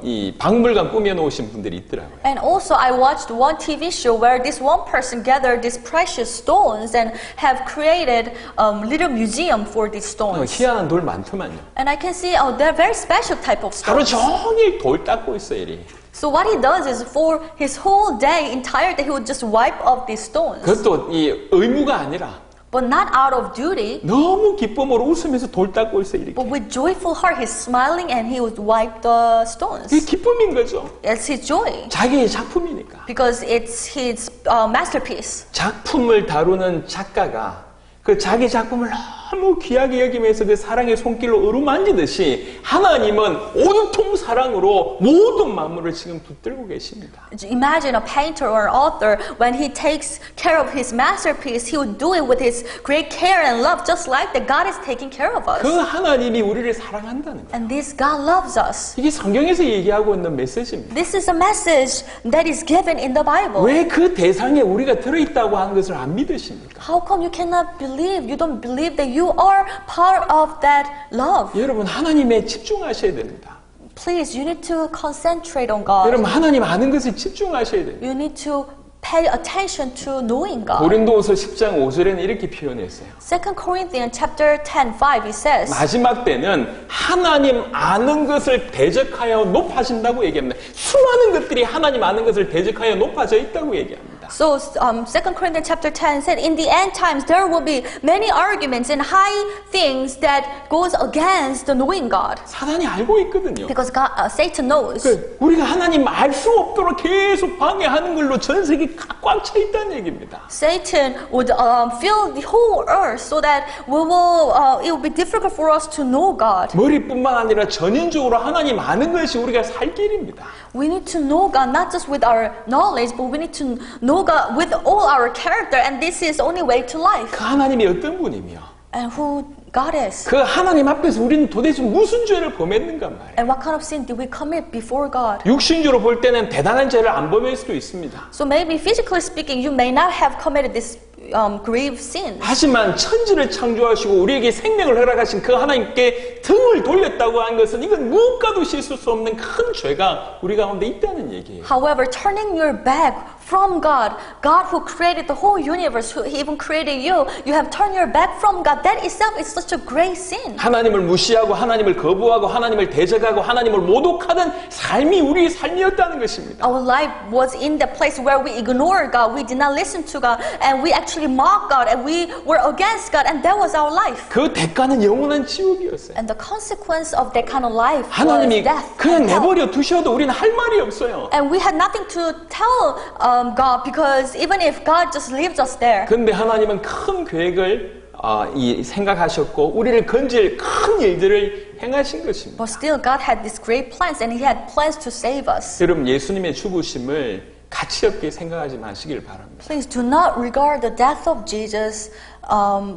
이 박물관 꾸며 놓으신 분들이 있더라고요. And also I watched one TV show where this one person gathered these precious stones and have created a little museum for these stones. 희한한 돌 많더만요. And I can see, they're very special type of 하루 stones. 종일 돌 닦고 있어요, 이리. So what he does is for his whole day, entire day, he would just wipe off these stones. 그것도 이 의무가 아니라 But not out of duty, 너무 기쁨으로 웃으면서 돌 닦고 있어요, 이렇게. but with joyful heart, he's smiling and he would wipe the stones. 그게 기쁨인 거죠. It's his joy 자기의 작품이니까. because it's his masterpiece. 작품을 다루는 작가가 그 자기 작품을 너무 귀하게 여기면서 그 사랑의 손길로 어루만지듯이 하나님은 온통 사랑으로 모든 만물을 지금 붙들고 계십니다. Imagine a painter or an author, when he takes care of his masterpiece, he would do it with his great care and love, just like that God is taking care of us. 그 하나님이 우리를 사랑한다는 거예요. And this God loves us. 이게 성경에서 얘기하고 있는 메시지입니다. This is a message that is given in the Bible. 왜 그 대상에 우리가 들어있다고 하는 것을 안 믿으십니까? How come you cannot believe? You don't believe that you are part of that love. 여러분 하나님에 집중하셔야 됩니다. Please, you need to concentrate on God. 여러분 하나님 아는 것에 집중하셔야 돼요. You need to pay attention to knowing God. 고린도후서 10장 5절에는 이렇게 표현했어요. 2 Corinthians chapter 10:5 it says, 마지막 때는 하나님 아는 것을 대적하여 높아진다고 얘기합니다. 수많은 것들이 하나님 아는 것을 대적하여 높아져 있다고 얘기합니다. So 2 Corinthians chapter 10 said, in the end times there will be many arguments and high things that goes against the knowing God. 사단이 알고 있거든요. Because Satan knows. 우리가 하나님 알 수 없도록 계속 방해하는 걸로 전 세계 꽉 차 있다는 얘기입니다. Satan would fill the whole earth so that it will be difficult for us to know God. 머리뿐만 아니라 전인적으로 하나님 아는 것이 우리가 살 길입니다. We need to know God not just with our knowledge, but we need to know God with all our character, and this is the only way to life. 그 하나님이 어떤 분이며 And who God is. 그 하나님 앞에서 우리는 도대체 무슨 죄를 범했는가 말이에요. And what kind of sin did we commit before God? 육신적으로 볼 때는 대단한 죄를 안 범할 수도 있습니다. So maybe physically speaking, you may not have committed this grave sin. 하지만 천지를 창조하시고 우리에게 생명을 허락하신 그 하나님께 등을 돌렸다고 하는 것은 이건 무엇과도 씻을 수 없는 큰 죄가 우리 가운데 있다는 얘기예요. However, turning your back from God, God who created the whole universe, who even created you, you have turned your back from God. That itself is such a great sin. 하나님을 무시하고 하나님을 거부하고 하나님을 대적하고 하나님을 모독하던 삶이 우리의 삶이었다는 것입니다. Our life was in the place where we ignored God, we did not listen to God, and we actually mocked God, and we were against God, and that was our life. 그 대가는 영원한 지옥이었어요. And the consequence of that kind of life was 하나님이 death. 그냥 and hell. 내버려 두셔도 우리는 할 말이 없어요. And we had nothing to tell God, because even if God just leaves us there. 근데 하나님은 큰 계획을 생각하셨고 우리를 건질 큰 일들을 행하신 것입니다. But still God had these great plans, and He had plans to save us. 여러분 예수님의 죽으심을 가치 없게 생각하지 마시길 바랍니다. Please do not regard the death of Jesus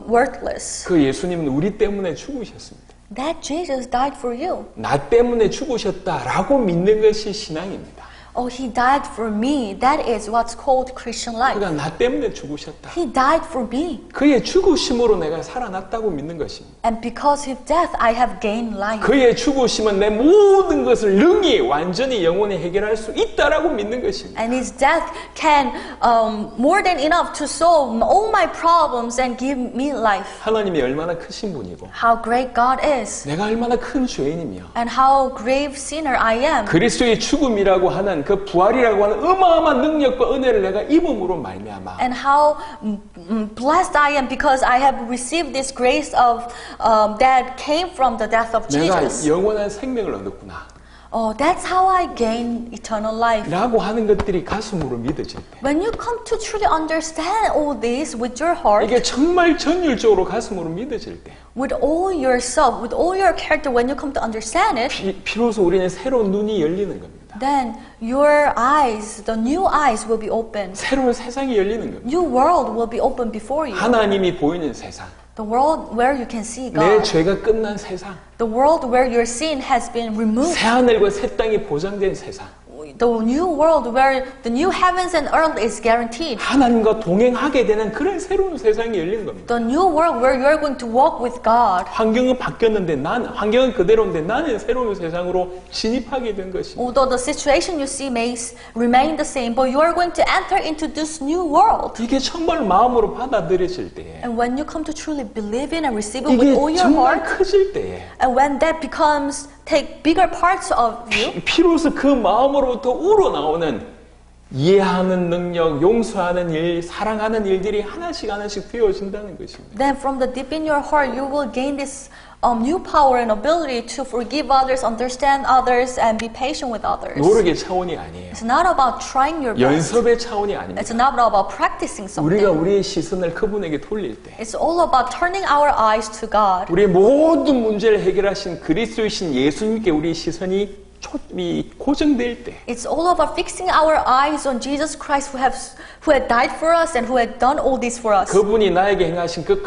worthless. 그 예수님은 우리 때문에 죽으셨습니다. That Jesus died for you. 나 때문에 죽으셨다라고 믿는 것이 신앙입니다. Oh, He died for me. That is what's called Christian life. 그가 나 때문에 죽으셨다. He died for me. 그의 죽으심으로 내가 살아났다고 믿는 것입니다. And because of His death, I have gained life. 그의 죽으심은 내 모든 것을 능히 완전히 영원히 해결할 수 있다라고 믿는 것입니다. And His death can more than enough to solve all my problems and give me life. 하나님이 얼마나 크신 분이고 How great God is. 내가 얼마나 큰 죄인이며 And how grave sinner I am. 그리스도의 죽음이라고 하는 그 부활이라고 하는 어마어마한 능력과 은혜를 내가 입음으로 말미암아 And how blessed I am because I have received this grace of that came from the death of 내가 Jesus. 영원한 생명을 얻었구나 Oh, that's how I gain eternal life. 라고 하는 것들이 가슴으로 믿어질 때 When you come to truly understand all this with your heart, 이게 정말 전율적으로 가슴으로 믿어질 때 with all yourself, with all your character, when you come to understand it, 비로소 우리는 새로운 눈이 열리는 겁니다. then your eyes, the new eyes will be open. 새로운 세상이 열리는 겁니다. New world will be open before you. 하나님이 보이는 세상 The world where you can see 내 God. 죄가 끝난 세상 The world where your sin has been removed. 새하늘과 새 땅이 보장된 세상 The new world where the new heavens and earth is guaranteed. 하나님과 동행하게 되는 그런 새로운 세상이 열리는 겁니다. The new world where you are going to walk with God. 환경은 바뀌었는데 환경은 그대로인데 나는 새로운 세상으로 진입하게 된 것입니다. Although the situation you see may remain the same, but you are going to enter into this new world. 이게 정말 마음으로 받아들여질 때에 And when you come to truly believe in and receive it with 이게 all your 정말 heart, 커질 때에 and when that becomes take bigger parts of you, 비로소 그 마음으로부터 우러나오는 이해하는 능력, 용서하는 일, 사랑하는 일들이 하나씩 되어진다는 것입니다. then from the deep in your heart you will gain this new power and ability to forgive others, understand others, and be patient with others. 노력의 차원이 아니에요. It's not about trying your best. 연습의 차원이 아닙니다. It's not about practicing something. 우리가 우리의 시선을 그분에게 돌릴 때 It's all about turning our eyes to God. 우리의 모든 문제를 해결하신 그리스도이신 예수님께 우리의 시선이 고정될 때 It's all about fixing our eyes on Jesus Christ who had died for us and who had done all this for us. 그분이 나에게 행하신 그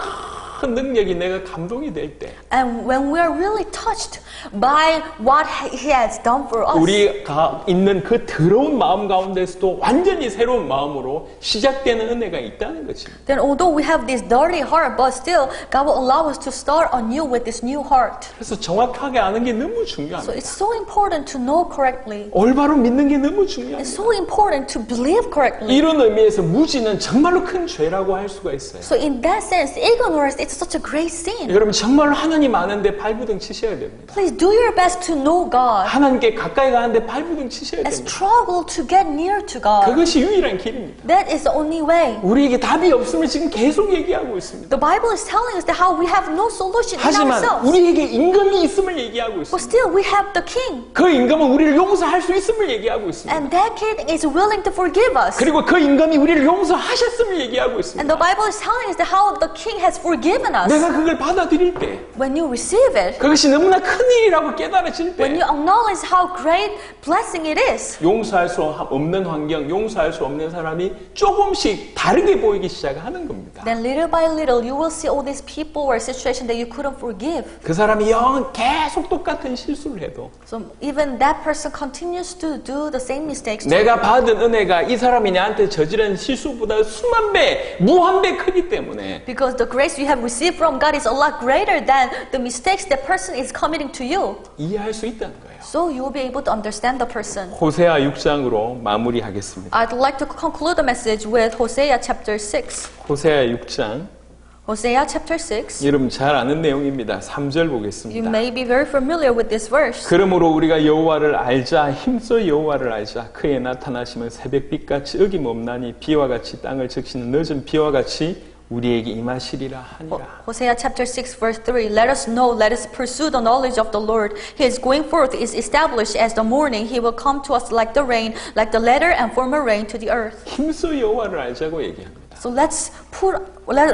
큰 능력이 내가 감동이 될 때 And when we are really touched by what He has done for us, 우리가 있는 그 더러운 마음 가운데서도 완전히 새로운 마음으로 시작되는 은혜가 있다는 것입니다. then although we have this dirty heart, but still God will allow us to start anew with this new heart. 그래서 정확하게 아는 게 너무 So 중요합니다. it's so important to know correctly. 올바로 믿는 게 너무 It's 중요합니다. so important to believe correctly. 이런 의미에서 무지는 정말로 큰 죄라고 할 수가 있어요. So in that sense, ignorance, it's it's such a great sin. 여러분 정말 하나님 아는데 발부둥 치셔야 됩니다. Please do your best to know God 하나님께 가까이 가는데 발부둥 치셔야 and 됩니다. struggle to get near to God. 그것이 유일한 길입니다. That is the only way. 우리에게 답이 없음을 지금 계속 얘기하고 있습니다. The Bible is telling us that how we have no solution in 하지만 ourselves. 우리에게 임금이 있음을 얘기하고 But 있습니다. still we have the king. 그 임금은 우리를 용서할 수 있음을 얘기하고 있습니다. And that king is willing to forgive us. 그리고 그 임금이 우리를 용서하셨음을 얘기하고 And the 있습니다. Bible is telling us that how the king has forgiven us. 내가 그걸 받아들일 때 When you receive it, 그것이 너무나 큰 일이라고 깨달아질 when 때 you acknowledge how great blessing it is, 용서할 수 없는 환경, 용서할 수 없는 사람이 조금씩 다르게 보이기 시작하는 겁니다. then little by little you will see all these people or situation that you couldn't forgive. 그 사람이 영 계속 똑같은 실수를 해도 So even that person continues to do the same mistakes. 내가 받은 은혜가 이 사람이 나한테 저지른 실수보다 수만 배, 무한 배 크기 때문에 Because the grace you have received from God is a lot greater than the mistakes that person is committing to you. 이해할 수 있다는 거예요. So you will be able to understand the person. 호세아 6장으로 마무리하겠습니다. I'd like to conclude the message with Hosea chapter 6. 호세아 6장 Hosea chapter 6. 여러분 잘 아는 내용입니다. 3절 You 보겠습니다. may be very familiar with this verse. 그러므로 우리가 여호와를 알자 힘써 여호와를 알자 그의 나타나심은 새벽빛같이 어김없나니 비와 같이 땅을 적시는 늦은 비와 같이 우리에게 임하시리라 하니라. Hosea chapter 6 verse 3. Let us know, let us pursue the knowledge of the Lord. His going forth is established as the morning. He will come to us like the rain, like the latter and former rain to the earth. 힘써 여호와를 알자고 얘기합니다. So let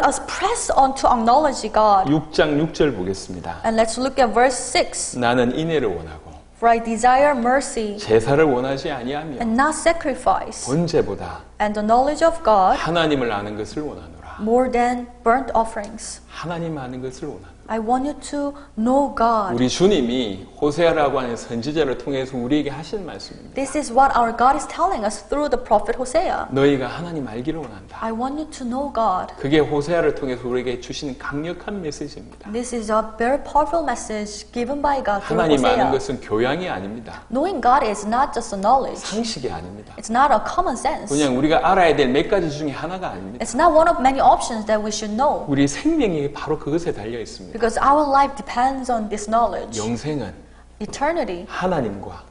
us press on to acknowledge God. 6장 6절 보겠습니다. And let's look at verse 6. 나는 인애를 원하고 For I desire mercy 제사를 원하지 아니하며 and not sacrifice, 번제보다 and the knowledge of God 하나님을 아는 것을 원하노라. more than burnt offerings. 하나님 아는 것을 원하노라. I want you to know God. 우리 주님이 호세아라고 하는 선지자를 통해서 우리에게 하신 말씀입니다. This is what our God is telling us through the prophet Hosea. 너희가 하나님 알기를 원한다. I want you to know God. 그게 호세아를 통해서 우리에게 주시는 강력한 메시지입니다. This is a very powerful message given by God through 하나님 아는 Hosea. 것은 교양이 아닙니다. Knowing God is not just a knowledge. 상식이 아닙니다. It's not a common sense. 그냥 우리가 알아야 될 몇 가지 중에 하나가 아닙니다. It's not one of many options that we should know. 우리 생명이 바로 그것에 달려 있습니다. Because our life depends on this knowledge. 영생은 Eternity 하나님과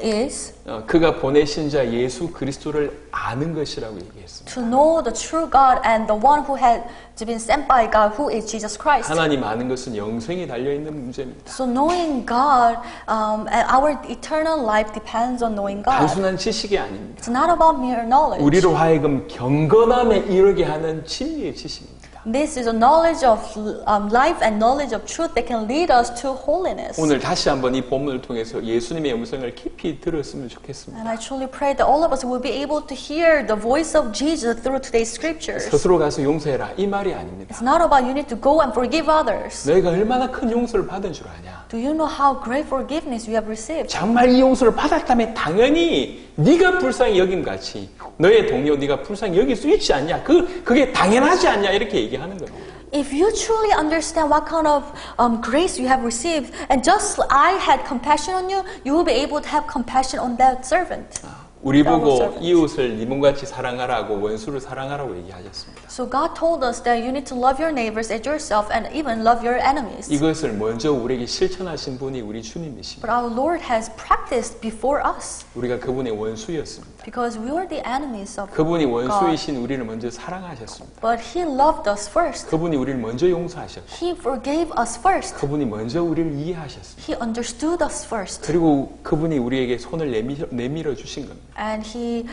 is 그가 보내신 자 예수 그리스도를 아는 것이라고 얘기했습니다. to know the true God and the one who had been sent by God, who is Jesus Christ. 하나님 아는 것은 영생이 달려 있는 문제입니다. So knowing God, and our eternal life depends on knowing God. 단순한 지식이 아닙니다. It's not about mere knowledge. 우리로 하여금 경건함에 이르게 하는 진리의 지식입니다. This is a knowledge of life and knowledge of truth that can lead us to holiness. 오늘 다시 한번 이 본문을 통해서 예수님의 음성을 깊이 들었으면 좋겠습니다. And I truly pray that all of us will be able to hear the voice of Jesus through today's scriptures. 스스로 가서 용서해라 이 말이 아닙니다. It's not about you need to go and forgive others. 너희가 얼마나 큰 용서를 받은 줄 아냐? Do you know how great forgiveness you have received? 정말 이 용서를 받았다면 당연히 네가 불쌍히 여김같이 너의 동료 네가 불쌍히 여길 수 있지 않냐? 그게 당연하지 않냐? 이렇게 얘기하는 겁니다. If you truly understand what kind of grace you have received, and just I had compassion on you, you will be able to have compassion on that servant. 우리 보고 이웃을 네 몸같이 사랑하라고 원수를 사랑하라고 얘기하셨습니다. So God told us that you need to love your neighbors as yourself and even love your enemies. 이것을 먼저 우리에게 실천하신 분이 우리 주님이십니다. But our Lord has practiced before us 우리가 그분의 원수였습니다. because we were the enemies of 그분이 God. 원수이신 우리를 먼저 사랑하셨습니다. But He loved us first. 그분이 우리를 먼저 용서하셨고 He forgave us first. 그분이 먼저 우리를 이해하셨습니다. He understood us first. 그리고 그분이 우리에게 손을 내밀어 주신 겁니다. And He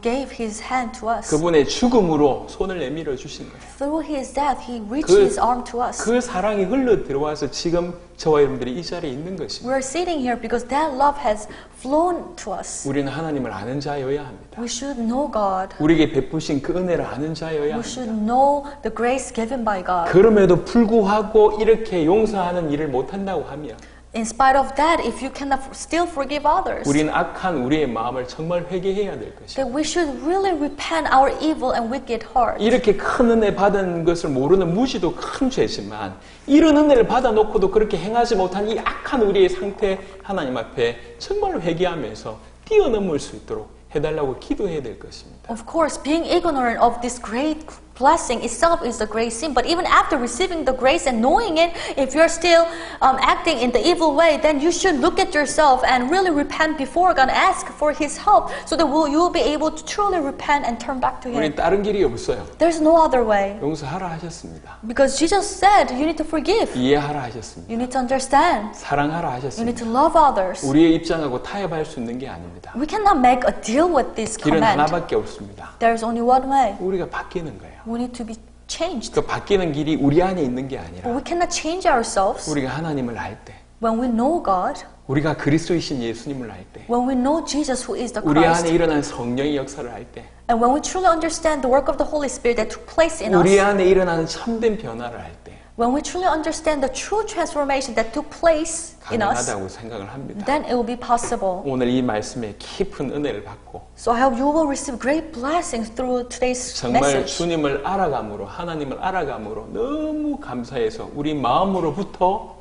gave His hand to us. 그분의 죽음으로 손을 내밀어 주신 거예요. Through His death, He reached His arm to us. 그 사랑이 흘러 들어와서 지금 저와 여러분들이 이 자리에 있는 것입니다. We're sitting here because that love has flown to us. 우리는 하나님을 아는 자여야 합니다. We should know God. 우리에게 베푸신 그 은혜를 아는 자여야 We 합니다. should know the grace given by God. 그럼에도 불구하고 이렇게 용서하는 일을 못한다고 하면 In spite of that, if you cannot still forgive others, 우리는 악한 우리의 마음을 정말 회개해야 될 것입니다. that we should really repent our evil and wicked heart. 이렇게 큰 은혜 받은 것을 모르는 무지도 큰 죄지만 이런 은혜를 받아놓고도 그렇게 행하지 못한 이 악한 우리의 상태 하나님 앞에 정말 회개하면서 뛰어넘을 수 있도록 해달라고 기도해야 될 것입니다. Of course, being ignorant of this great blessing itself is the great sin. But even after receiving the grace and knowing it, if you're still acting in the evil way, then you should look at yourself and really repent before God, ask for His help, so that you will be able to truly repent and turn back to Him. 우리 다른 길이 없어요. There's no other way. 용서하라 하셨습니다. Because Jesus said you need to forgive. 이해하라 하셨습니다. You need to understand. 사랑하라 You need 하셨습니다. to love others. 우리의 입장하고 타협할 수 있는 게 아닙니다. We cannot make a deal with this 길은 command. 하나밖에 없습니다. There's only one way. 우리가 바뀌는 거예요. We need to be changed. 그 바뀌는 길이 우리 안에 있는 게 But 아니라 we cannot change ourselves 우리가 하나님을 알 때, when we know God, 우리가 그리스도이신 예수님을 알 때, when we know Jesus who is the 우리 안에 Christ, 일어난 성령의 역사를 알 때, and when we truly understand the work of the Holy Spirit that took place in 우리 us, 안에 일어나는 참된 변화를 알 때 when we truly understand the true transformation that took place in us, 가능하다고 생각을 합니다. then it will be possible. 오늘 이 말씀에 깊은 은혜를 받고 So I hope you will receive great blessings through today's 정말 message. 주님을 알아감으로, 하나님을 알아감으로 너무 감사해서 우리 마음으로부터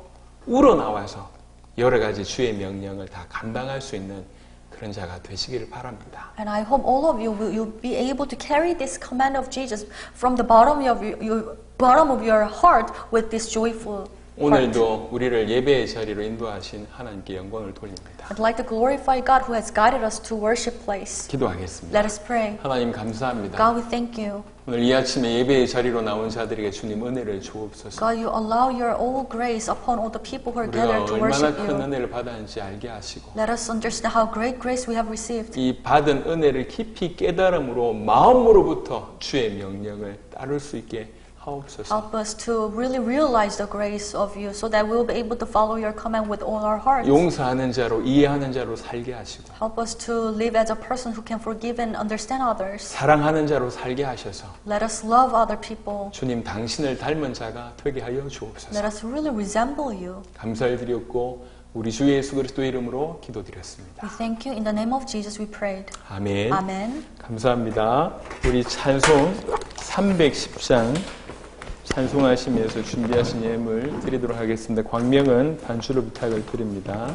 우러나와서 여러 가지 주의 명령을 다 감당할 수 있는 그런 자가 되시기를 바랍니다. And I hope all of you will be able to carry this command of Jesus from the bottom of your heart with this joyful heart. 오늘도 우리를 예배의 자리로 인도하신 하나님께 영광을 돌립니다. I'd like to glorify God who has guided us to worship place. 기도하겠습니다. Let us pray. 하나님 감사합니다. God, we thank you. 오늘 이 아침에 예배의 자리로 나온 자들에게 주님 은혜를 주옵소서. God, you allow your all grace upon all the people who are 우리가 gathered to 얼마나 worship 큰 you. 은혜를 받았는지 알게 하시고 Let us understand how great grace we have received. 이 받은 은혜를 깊이 깨달음으로 마음으로부터 주의 명령을 따를 수 있게 하옵소서. Help us to really realize the grace of you so that we will be able to follow your command with all our hearts. 용서하는 자로 이해하는 자로 살게 하시고 Help us to live as a person who can forgive and understand others. 사랑하는 자로 살게 하셔서 Let us love other people. 주님 당신을 닮은 자가 되게 하여 주옵소서. Let us really resemble you. 감사를 드렸고 우리 주 예수 그리스도의 이름으로 기도드렸습니다. We thank you. In the name of Jesus we prayed. 아멘. Amen. 감사합니다. 우리 찬송 310장 찬송하시면서 준비하신 예물 드리도록 하겠습니다. 광명은 반주를 부탁을 드립니다.